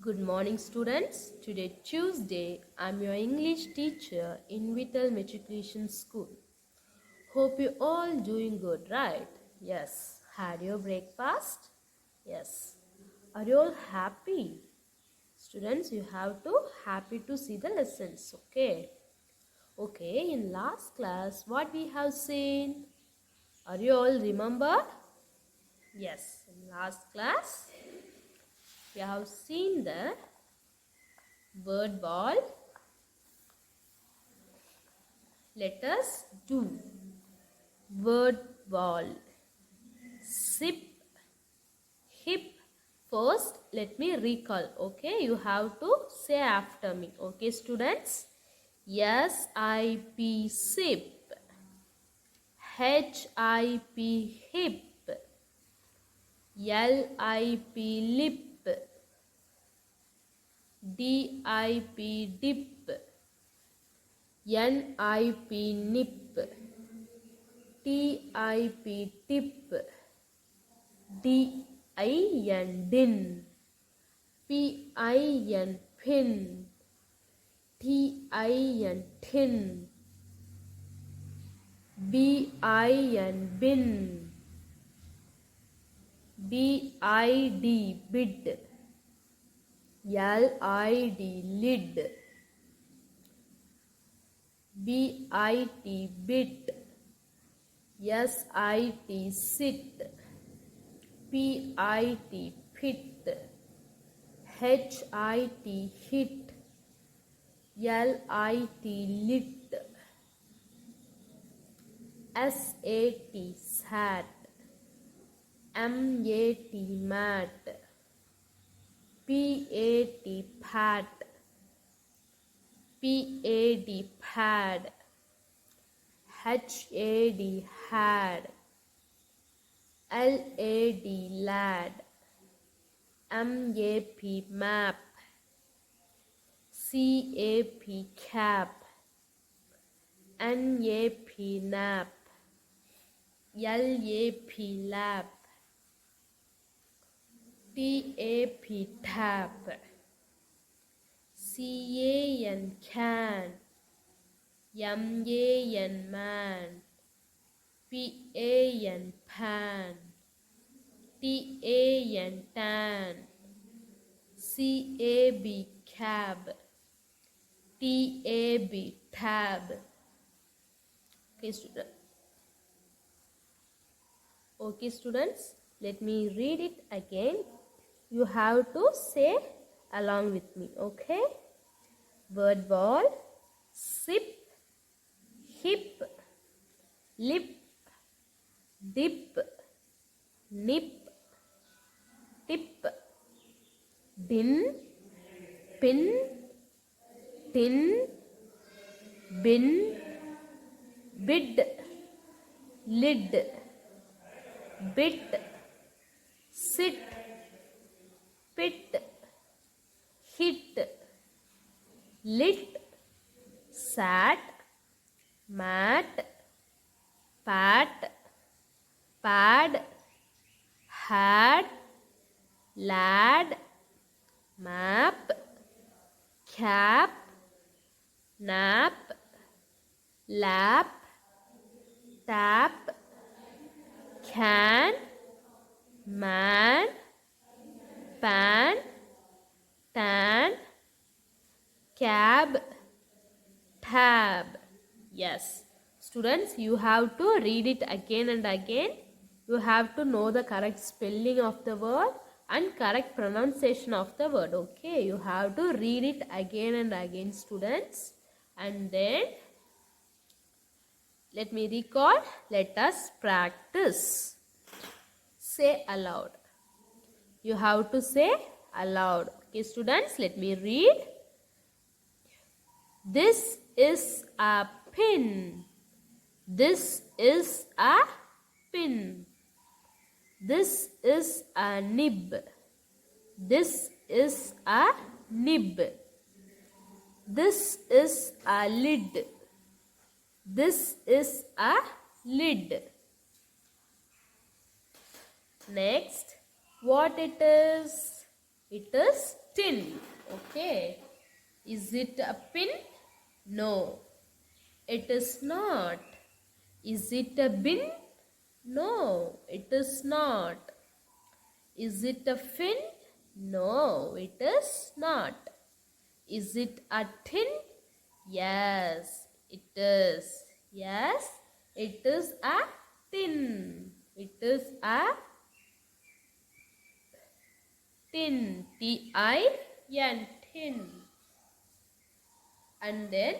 Good morning, students. Today, Tuesday, I'm your English teacher in Vital Matriculation School. Hope you all doing good, right? Yes. Had your breakfast? Yes. Are you all happy? Students, you have to happy to see the lessons, okay? Okay, in last class, what we have seen? Are you all remembered? Yes, in last class, we have seen the word ball. Let us do word ball. Sip, hip. First, let me recall. Okay, you have to say after me. Okay, students. SIP sip. HIP hip. LIP lip. DIP dip. NIP nip. TIP tip. DIN din. PIN pin. TIN tin. BIN bin. BID bid. LID lid. BIT bit. SIT sit. PIT pit. HIT hit. LIT lit. SAT sat. MAT mat. PAT pat. PAD pad. HAD had. LAD lad. MAP map. CAP cap. NAP nap. LAP lap. TAP tap. CAN can. MAN man. PAN pan. TAN tan. CAB cab. TAB tab. Okay, students, let me read it again. You have to say along with me, okay? Word ball, sip, hip, lip, dip, nip, tip, din, pin, tin, bin, bid, lid, bit, sit, pit, hit, lit, sat, mat, pat, pad, had, lad, map, cap, nap, lap, tap, can, man, pan, tan, cab, tab. Yes, students, you have to read it again and again. You have to know the correct spelling of the word and correct pronunciation of the word. Okay, you have to read it again and again, students. And then let me recall. Let us practice. Say aloud. You have to say aloud. Okay, students, let me read. This is a pin. This is a pin. This is a nib. This is a nib. This is a lid. This is a lid. Next, what it is? It is tin. Okay. Is it a pin? No. It is not. Is it a bin? No, it is not. Is it a fin? No, it is not. Is it a tin? Yes, it is. Yes, it is a tin. It is a tin. Tin. Tin. And then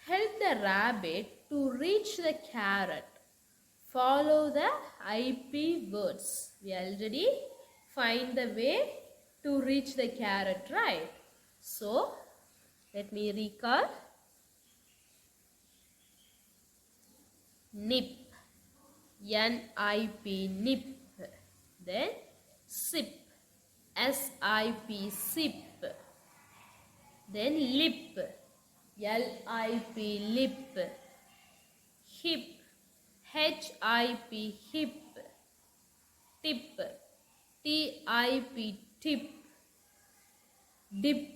help the rabbit to reach the carrot. Follow the IP words. We already find the way to reach the carrot, right? So, let me recall. Nip. N-I-P. Nip. Then sip. S-I-P. Sip. Then lip. L-I-P. Lip. Hip. H-I-P. Hip. Tip. T-I-P. Tip. Dip.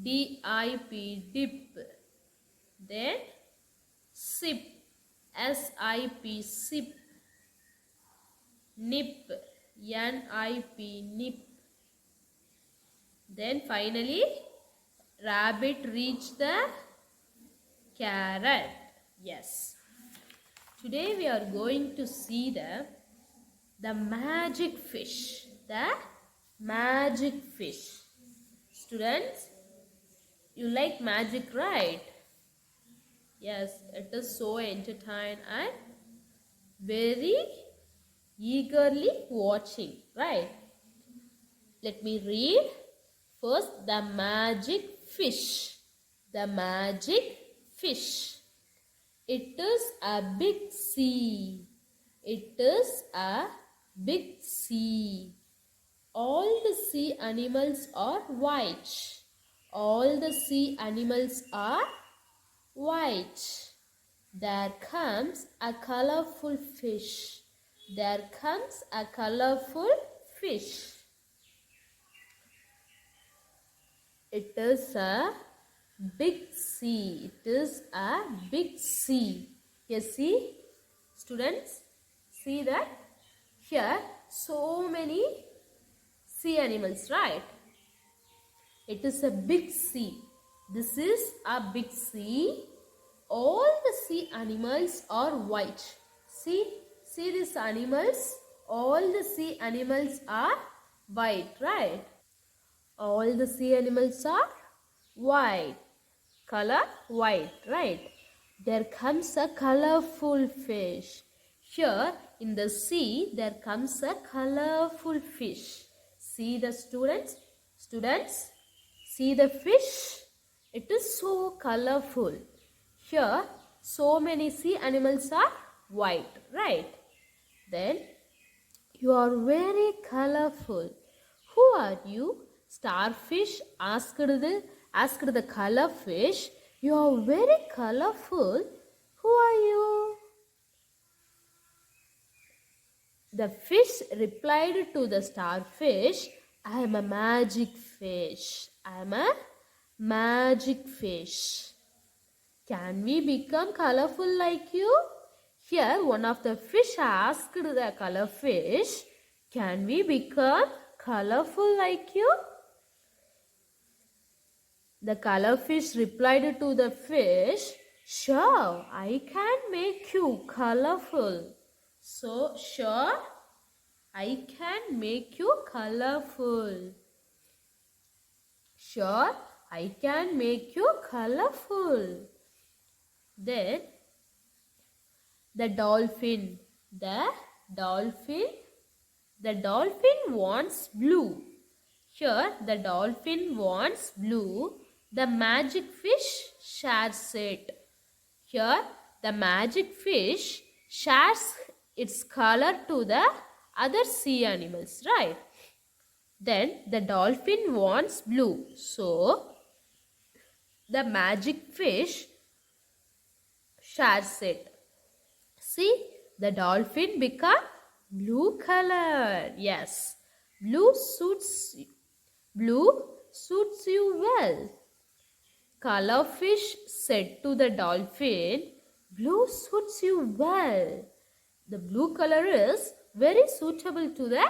D-I-P. Dip. Then sip. S-I-P. Sip. Nip. N-I-P. Nip. Then finally, rabbit reached the carrot. Yes. Today we are going to see the magic fish. The magic fish. Students, you like magic, right? Yes, it is so entertaining and very eagerly watching, right? Let me read. First, the magic fish. The magic fish. It is a big sea. It is a big sea. All the sea animals are white. All the sea animals are white. There comes a colorful fish. There comes a colorful fish. It is a big sea. It is a big sea. Yes, see, students, see that here so many sea animals, right? It is a big sea. This is a big sea. All the sea animals are white. See these animals. All the sea animals are white, right? All the sea animals are white. Color white, right? There comes a colorful fish. Here in the sea, there comes a colorful fish. See the students? Students, see the fish? It is so colorful. Here, so many sea animals are white, right? Then, you are very colorful. Who are you? Starfish asked the color fish. You are very colorful. Who are you? The fish replied to the starfish, I am a magic fish. I am a magic fish. Can we become colorful like you? Here one of the fish asked the color fish, can we become colorful like you? The color fish replied to the fish, sure, I can make you colorful. So, sure, I can make you colorful. Sure, I can make you colorful. Then, the dolphin wants blue. Here, the dolphin wants blue. The magic fish shares it. Here, the magic fish shares its color to the other sea animals, right? Then, the dolphin wants blue. So, the magic fish shares it. See, the dolphin become blue color. Yes, blue suits Blue suits you well. Colorfish said to the dolphin, blue suits you well. The blue color is very suitable to the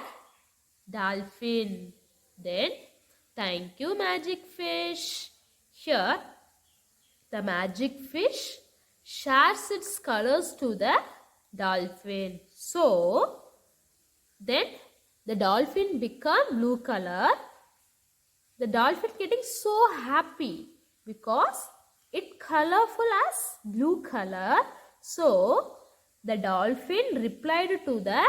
dolphin. Then, thank you, magic fish. Here, the magic fish shares its colors to the dolphin. So, then the dolphin become blue color. The dolphin getting so happy because it colorful as blue color. So, the dolphin replied to the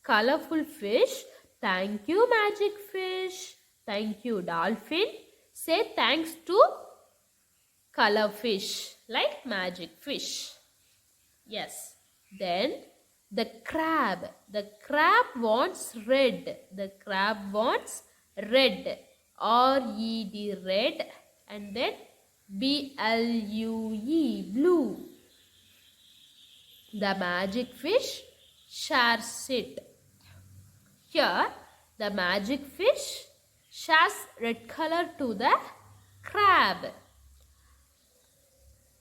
colorful fish, thank you, magic fish. Thank you, dolphin. Say thanks to color fish like magic fish. Yes. Then the crab. The crab wants red. The crab wants red. R-E-D, red. And then B-L-U-E, blue. The magic fish shares it. Here, the magic fish shares red color to the crab.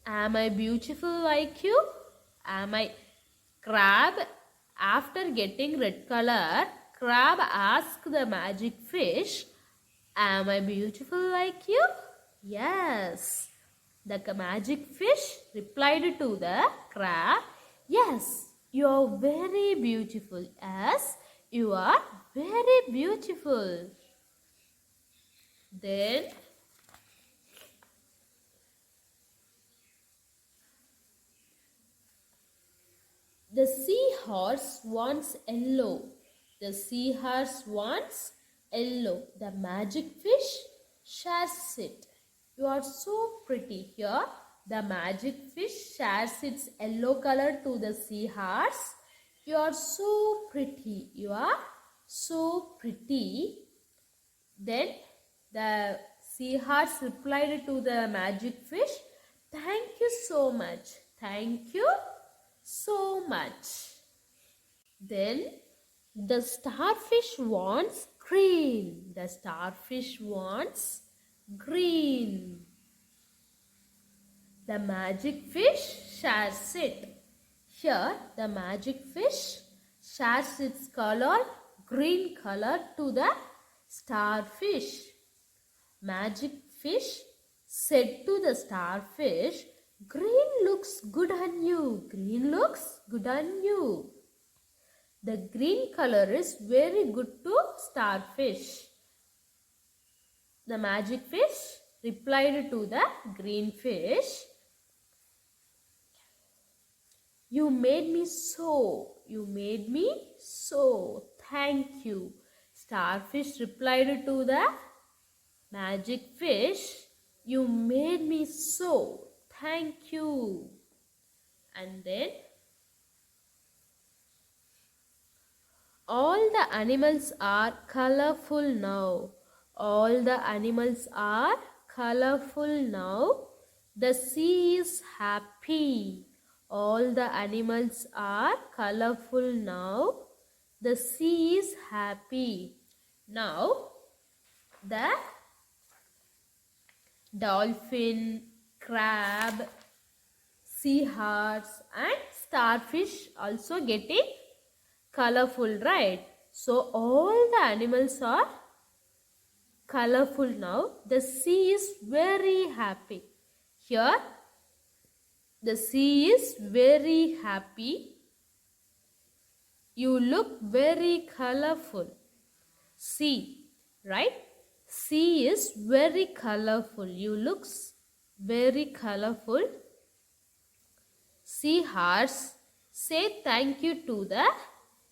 Am I beautiful like you? Am I crab? After getting red color, crab asked the magic fish, am I beautiful like you? Yes. The magic fish replied to the crab, yes, you are very beautiful. Yes, you are very beautiful. Then the seahorse wants yellow. The seahorse wants yellow. The magic fish shares it. You are so pretty. Here, the magic fish shares its yellow color to the seahorse. You are so pretty. You are so pretty. Then the seahorse replied to the magic fish, thank you so much. Thank you so much. Then the starfish wants green. The starfish wants green. The magic fish shares it. Here the magic fish shares its color, green color, to the starfish. Magic fish said to the starfish, green looks good on you. Green looks good on you. The green color is very good to starfish. The magic fish replied to the green fish, you made me so. You made me so. Thank you. Starfish replied to the magic fish, you made me so. Thank you. And then all the animals are colorful now. All the animals are colorful now. The sea is happy. All the animals are colorful now. The sea is happy. Now, the dolphin, crab, seahorse and starfish also getting colorful, right? So, all the animals are colorful now. The sea is very happy. Here, the sea is very happy. You look very colorful. Sea, right? Sea is very colorful. You look very colorful. Seahorse, say thank you to the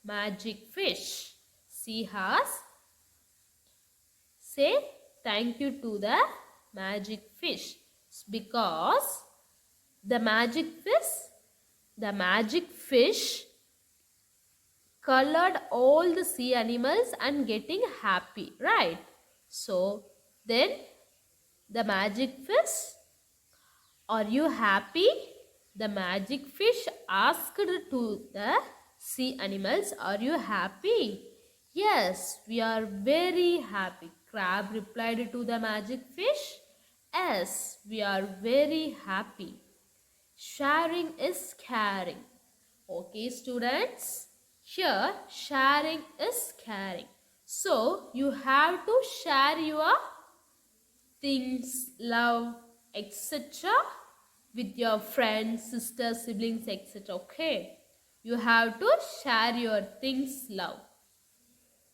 magic fish. Seahorse, say thank you to the magic fish because the magic fish colored all the sea animals and getting happy, right? So then the magic fish, are you happy? The magic fish asked to the sea animals, are you happy? Yes, we are very happy. Crab replied to the magic fish. Yes, we are very happy. Sharing is caring. Okay, students. Here, sharing is caring. So, you have to share your things, love, etc. with your friends, sisters, siblings, etc. Okay. You have to share your things, love.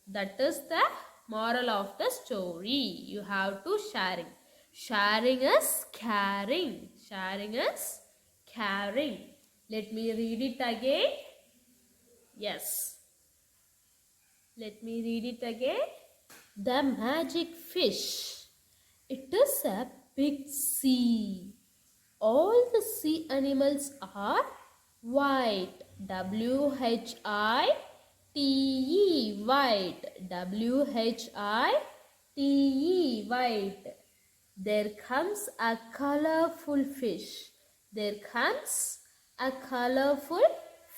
That is the moral of the story. You have to sharing. Sharing is caring. Sharing is caring. Let me read it again. Yes. Let me read it again. The magic fish. It is a big sea. All the sea animals are white. W-H-I-T-E, white. W-H-I-T-E, white. There comes a colorful fish. There comes a colorful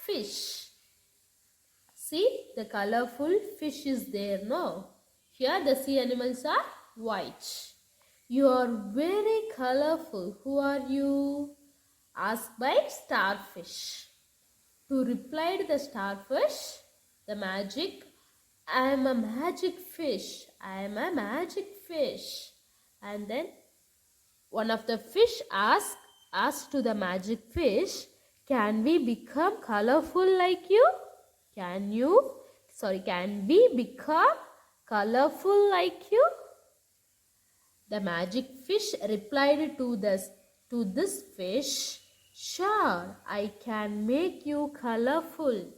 fish. See, the colorful fish is there, no? Here the sea animals are white. You are very colorful. Who are you? Asked by starfish. To reply the starfish, the magic, I am a magic fish. I am a magic fish. And then one of the fish asked to the magic fish, can we become colorful like you? Can we become colorful like you? The magic fish replied to this fish, sure, I can make you colorful.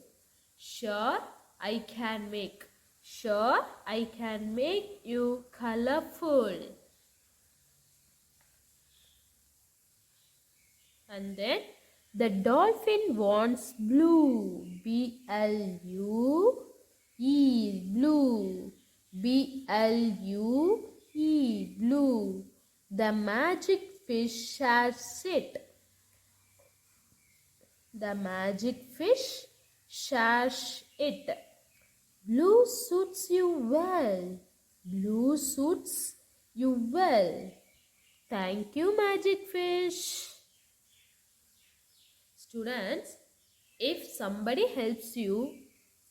Sure, I can make. Sure, I can make you colorful. And then the dolphin wants blue. B-L-U-E, blue. B-L-U-E, blue. The magic fish shares it. The magic fish shares it. Blue suits you well. Blue suits you well. Thank you, magic fish. Students, if somebody helps you,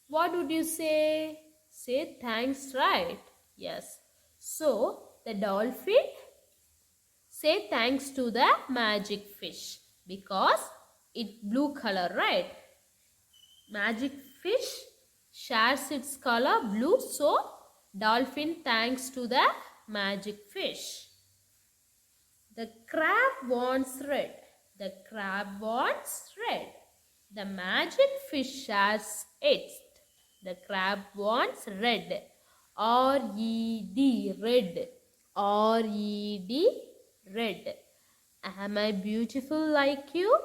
what would you say? Say thanks, right? Yes. So, the dolphin say thanks to the magic fish because it blue color, right? Magic fish shares its color blue, so dolphin thanks to the magic fish. The crab wants red. The crab wants red. The magic fish shares it. The crab wants red. R-E-D, red. R-E-D, red. Am I beautiful like you?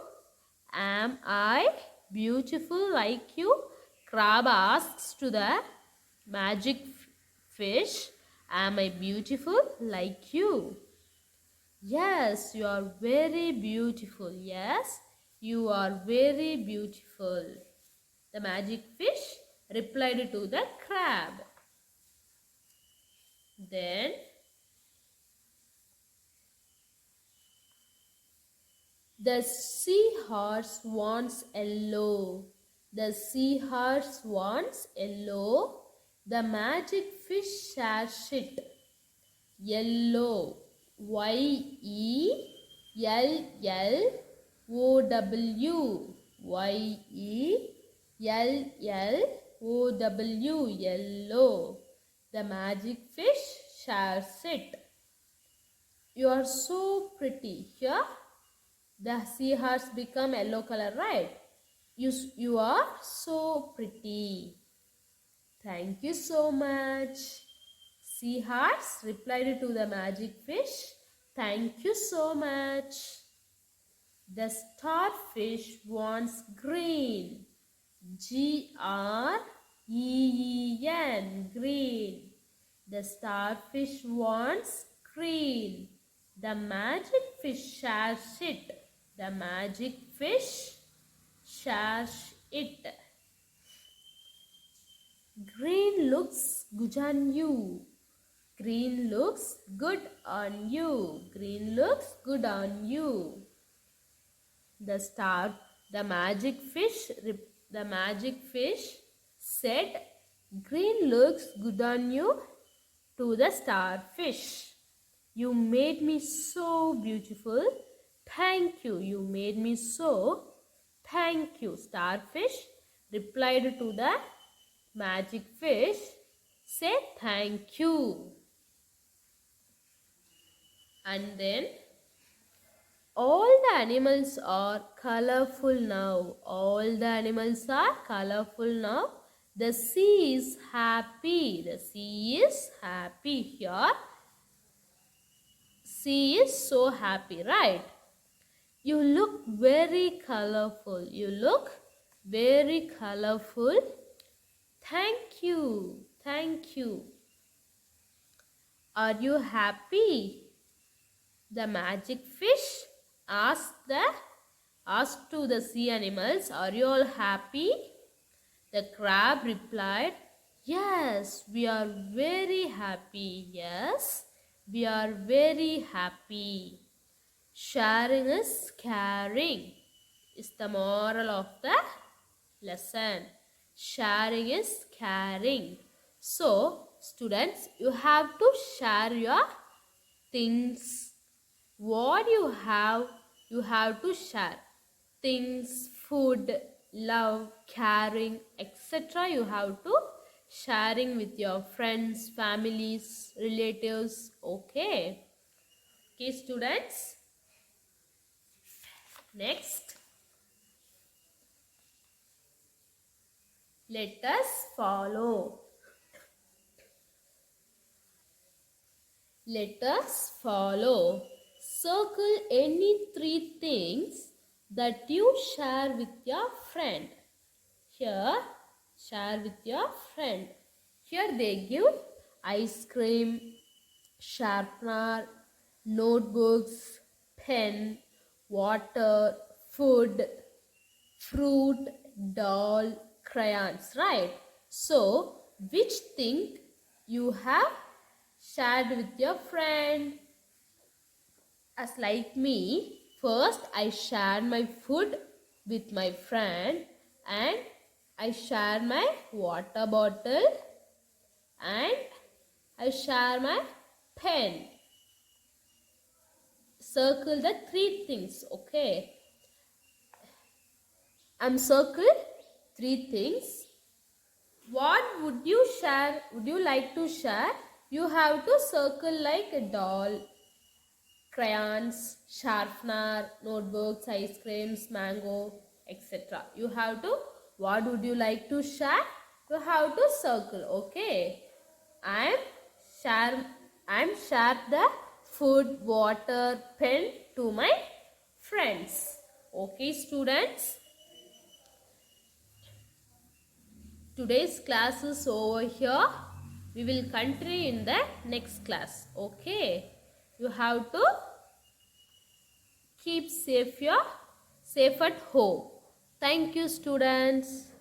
Am I beautiful like you? Crab asks to the magic fish, am I beautiful like you? Yes, you are very beautiful. Yes, you are very beautiful. The magic fish replied to the crab. Then the seahorse wants yellow. The seahorse wants yellow. The magic fish shares it. Yellow. Y-E-L-L-O-W. Y-E-L-L-O-W. Yellow. The magic fish shares it. You are so pretty. Here, the seahorse become yellow color, right? You are so pretty. Thank you so much. Seahorse replied to the magic fish, thank you so much. The starfish wants green. G-R-E-E-N, green. The starfish wants green. The magic fish shares it. The magic fish shares it. Green looks good on you. Green looks good on you. Green looks good on you. The star, the magic fish, the magic fish said, "Green looks good on you," to the starfish. "You made me so beautiful. Thank you. You made me so. Thank you." Starfish replied to the magic fish, "Say thank you." And then, all the animals are colorful now. All the animals are colorful now. The sea is happy. The sea is happy here. Sea is so happy, right? You look very colorful. You look very colorful. Thank you. Thank you. Are you happy? The magic fish asked to the sea animals, "Are you all happy?" The crab replied, "Yes, we are very happy. Yes, we are very happy." Sharing is caring is the moral of the lesson. Sharing is caring. So, students, you have to share your things. What you have to share. Things, food, love, caring, etc. You have to sharing with your friends, families, relatives. Okay. Okay, students. Next, let us follow. Let us follow. Circle any three things that you share with your friend. Here, share with your friend. Here they give ice cream, sharpener, notebooks, pen, water, food, fruit, doll, crayons, right? So, which thing you have shared with your friend? As like me, first I shared my food with my friend, and I share my water bottle, and I share my pen. Circle the three things, okay? I'm circle three things. What would you share? Would you like to share? You have to circle like a doll, crayons, sharpener, notebooks, ice creams, mango, etc. You have to, what would you like to share? You have to circle, okay? I'm share the food, water, pen to my friends. Okay, students? Today's class is over here. We will continue in the next class. Okay. You have to keep safe at home. Thank you, students.